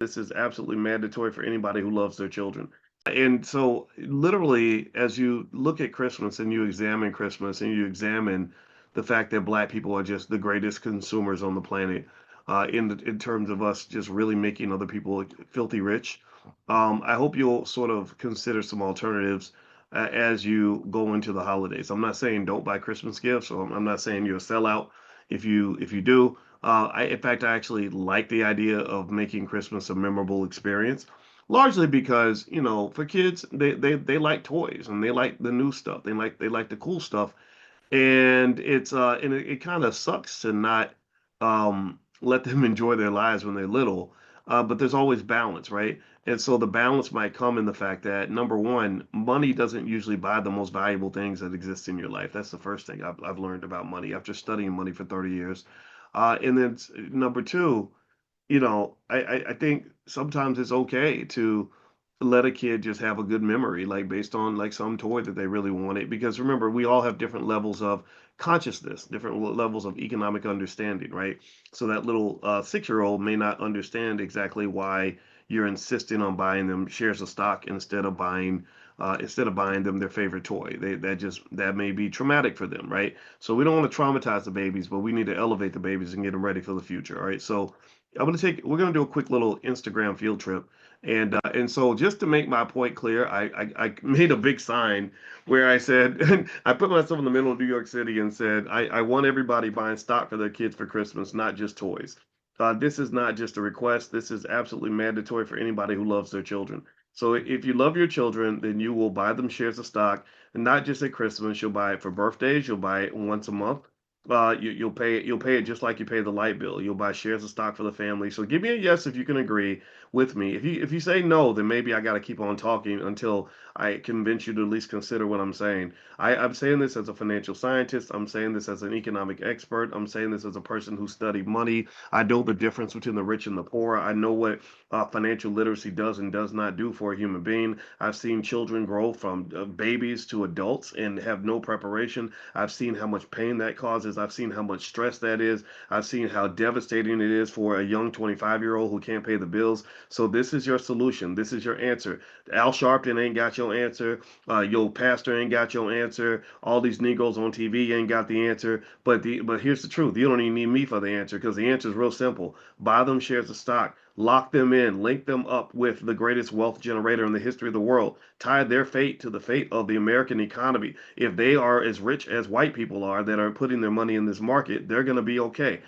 This is absolutely mandatory for anybody who loves their children. And so, literally, as you look at Christmas and you examine Christmas and you examine the fact that Black people are just the greatest consumers on the planet, in terms of us just really making other people filthy rich, I hope you'll sort of consider some alternatives as you go into the holidays. I'm not saying don't buy Christmas gifts, or I'm not saying you're a sellout if you do. In fact, I actually like the idea of making Christmas a memorable experience, largely because, for kids, they like toys and they like the new stuff. They like the cool stuff, and it kind of sucks to not let them enjoy their lives when they're little. But there's always balance, right? And so the balance might come in the fact that, number one, money doesn't usually buy the most valuable things that exist in your life. That's the first thing I've learned about money after studying money for 30 years. And then number two, I think sometimes it's okay to let a kid just have a good memory, like based on like some toy that they really wanted. Because remember, we all have different levels of consciousness, different levels of economic understanding, right? So that little 6-year-old may not understand exactly why you're insisting on buying them shares of stock instead of buying them their favorite toy. That may be traumatic for them, right? So we don't want to traumatize the babies, but we need to elevate the babies and get them ready for the future. All right. So we're gonna do a quick little Instagram field trip, and so just to make my point clear, I made a big sign where I said I put myself in the middle of New York City and said I want everybody buying stock for their kids for Christmas, not just toys. This is not just a request. This is absolutely mandatory for anybody who loves their children. So if you love your children, then you will buy them shares of stock, and not just at Christmas. You'll buy it for birthdays. You'll buy it once a month. You'll pay it just like you pay the light bill. You'll buy shares of stock for the family. So give me a yes if you can agree with me. If you say no, then maybe I got to keep on talking until I convince you to at least consider what I'm saying. I'm saying this as a financial scientist. I'm saying this as an economic expert. I'm saying this as a person who studied money. I know the difference between the rich and the poor. I know what financial literacy does and does not do for a human being. I've seen children grow from babies to adults and have no preparation. I've seen how much pain that causes. I've seen how much stress that is. I've seen how devastating it is for a young 25-year-old who can't pay the bills. So this is your solution. This is your answer. Al Sharpton ain't got your answer. Your pastor ain't got your answer. All these Negroes on TV ain't got the answer. But here's the truth. You don't even need me for the answer, because the answer is real simple. Buy them shares of stock. Lock them in, link them up with the greatest wealth generator in the history of the world. Tie their fate to the fate of the American economy. If they are as rich as white people are that are putting their money in this market, they're going to be okay.